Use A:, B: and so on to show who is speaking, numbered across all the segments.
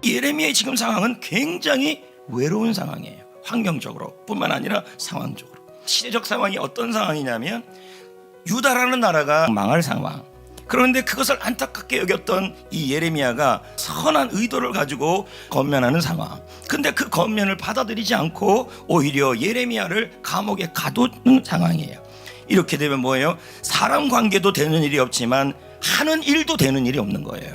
A: 예레미야의 지금 상황은 굉장히 외로운 상황이에요. 환경적으로 뿐만 아니라 상황적으로. 시대적 상황이 어떤 상황이냐면 유다라는 나라가 망할 상황. 그런데 그것을 안타깝게 여겼던 이 예레미야가 선한 의도를 가지고 건면하는 상황. 근데 그 건면을 받아들이지 않고 오히려 예레미야를 감옥에 가두는 상황이에요. 이렇게 되면 뭐예요? 사람 관계도 되는 일이 없지만 하는 일도 되는 일이 없는 거예요.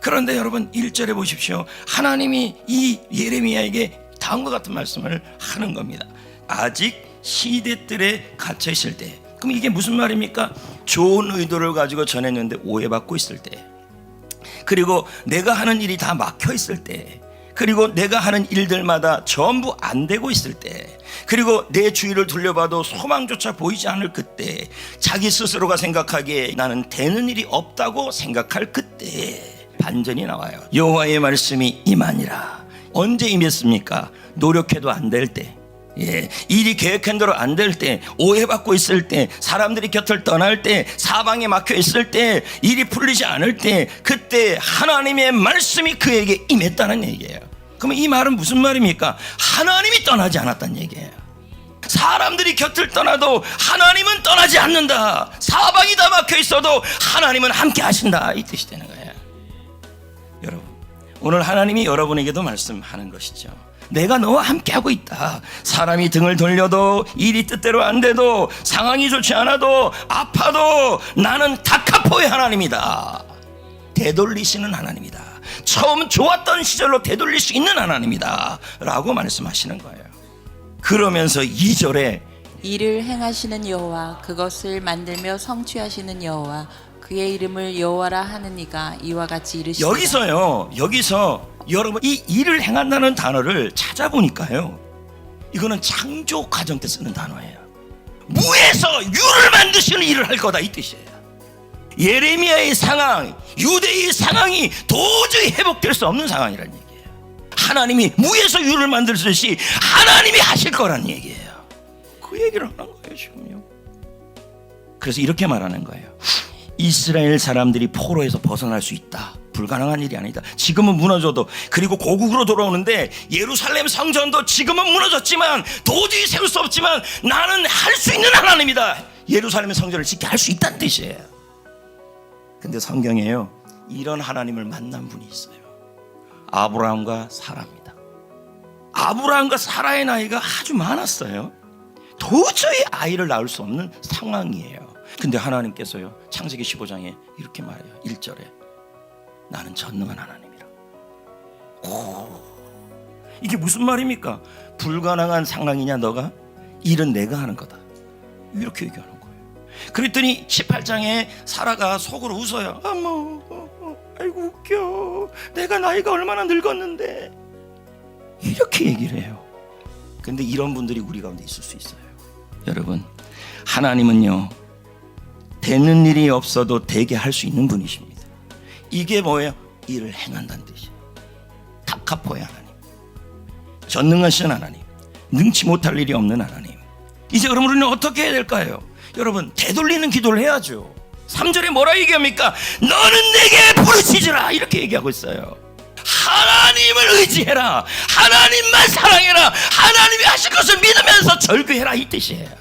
A: 그런데 여러분 1절에 보십시오. 하나님이 이 예레미야에게 다음과 같은 말씀을 하는 겁니다. 아직 시대들에 갇혀 있을 때. 그럼 이게 무슨 말입니까? 좋은 의도를 가지고 전했는데 오해받고 있을 때, 그리고 내가 하는 일이 다 막혀 있을 때, 그리고 내가 하는 일들마다 전부 안 되고 있을 때, 그리고 내 주위를 둘러봐도 소망조차 보이지 않을 그때, 자기 스스로가 생각하기에 나는 되는 일이 없다고 생각할 그때 반전이 나와요. 여호와의 말씀이 임하니라. 언제 임했습니까? 노력해도 안 될 때, 일이 계획한 대로 안 될 때, 오해받고 있을 때, 사람들이 곁을 떠날 때, 사방에 막혀 있을 때, 일이 풀리지 않을 때, 그때 하나님의 말씀이 그에게 임했다는 얘기예요. 그러면 이 말은 무슨 말입니까? 하나님이 떠나지 않았다는 얘기예요. 사람들이 곁을 떠나도 하나님은 떠나지 않는다. 사방이 다 막혀 있어도 하나님은 함께 하신다, 이 뜻이 되는 거예요. 여러분, 오늘 하나님이 여러분에게도 말씀하는 것이죠. 내가 너와 함께하고 있다. 사람이 등을 돌려도, 일이 뜻대로 안 돼도, 상황이 좋지 않아도, 아파도 나는 다카포의 하나님이다. 되돌리시는 하나님이다. 처음 좋았던 시절로 되돌릴 수 있는 하나님이다 라고 말씀하시는 거예요. 그러면서 2절에
B: 이를 행하시는 여호와, 그것을 만들며 성취하시는 여호와, 그의 이름을 여호와라 하는 이가 이와 같이 이르시리라. 여기서 여러분 이 일을 행한다는 단어를 찾아보니까요, 이거는 창조 과정 때 쓰는 단어예요. 무에서 유를 만드시는 일을 할 거다, 이 뜻이에요. 예레미야의 상황, 유대의 상황이 도저히 회복될 수 없는 상황이라는 얘기예요. 하나님이 무에서 유를 만들듯이 하나님이 하실 거라는 얘기예요. 그 얘기를 하는 거예요 지금요. 그래서 이렇게 말하는 거예요. 이스라엘 사람들이 포로에서 벗어날 수 있다. 불가능한 일이 아니다. 지금은 무너져도, 그리고 고국으로 돌아오는데 예루살렘 성전도 지금은 무너졌지만, 도저히 세울 수 없지만 나는 할 수 있는 하나님이다. 예루살렘 성전을 짓게 할 수 있다는 뜻이에요. 근데 성경에요, 이런 하나님을 만난 분이 있어요. 아브라함과 사라입니다. 아브라함과 사라의 나이가 아주 많았어요. 도저히 아이를 낳을 수 없는 상황이에요. 근데 하나님께서요, 창세기 15장에 이렇게 말해요. 1절에 나는 전능한 하나님이라. 이게 무슨 말입니까? 불가능한 상황이냐 너가? 일은 내가 하는 거다, 이렇게 얘기하는 거예요. 그랬더니 18장에 사라가 속으로 웃어요. 아이고 웃겨, 내가 나이가 얼마나 늙었는데, 이렇게 얘기를 해요. 근데 이런 분들이 우리 가운데 있을 수 있어요. 여러분, 하나님은요, 되는 일이 없어도 되게 할 수 있는 분이십니다. 이게 뭐예요? 일을 행한다는 뜻이에요. 다카포의 하나님, 전능하신 하나님, 능치 못할 일이 없는 하나님. 이제 그럼 우리는 어떻게 해야 될까요? 여러분, 되돌리는 기도를 해야죠. 3절에 뭐라 얘기합니까? 너는 내게 부르짖으라, 이렇게 얘기하고 있어요. 하나님을 의지해라, 하나님만 사랑해라, 하나님이 하실 것을 믿으면서 절규해라, 이 뜻이에요.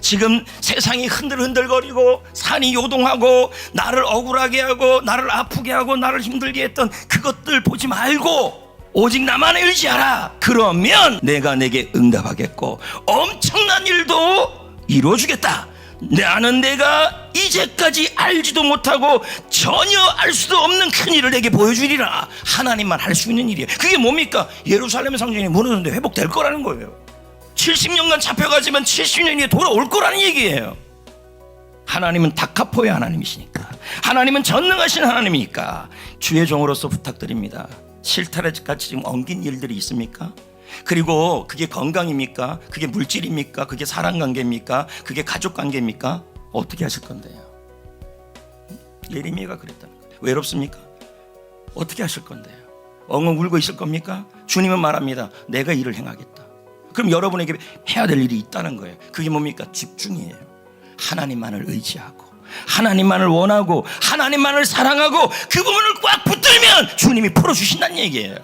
B: 지금 세상이 흔들흔들거리고 산이 요동하고 나를 억울하게 하고 나를 아프게 하고 나를 힘들게 했던 그것들 보지 말고 오직 나만을 의지하라. 그러면 내가 내게 응답하겠고 엄청난 일도 이루어주겠다. 나는 내가 이제까지 알지도 못하고 전혀 알 수도 없는 큰 일을 내게 보여주리라. 하나님만 할 수 있는 일이에요. 그게 뭡니까? 예루살렘 성전이 무너졌는데 회복될 거라는 거예요. 70년간 잡혀가지만 70년 뒤에 돌아올 거라는 얘기예요. 하나님은 다카포의 하나님이시니까, 하나님은 전능하신 하나님이니까 주의 종으로서 부탁드립니다. 실타래같이 지금 엉긴 일들이 있습니까? 그리고 그게 건강입니까? 그게 물질입니까? 그게 사랑관계입니까? 그게 가족관계입니까? 어떻게 하실 건데요? 예레미야가 그랬다는 거예요. 외롭습니까? 어떻게 하실 건데요? 엉엉 울고 있을 겁니까? 주님은 말합니다. 내가 일을 행하겠다. 그럼 여러분에게 해야 될 일이 있다는 거예요. 그게 뭡니까? 집중이에요. 하나님만을 의지하고
A: 하나님만을 원하고 하나님만을 사랑하고 그 부분을 꽉 붙들면 주님이 풀어주신다는 얘기예요.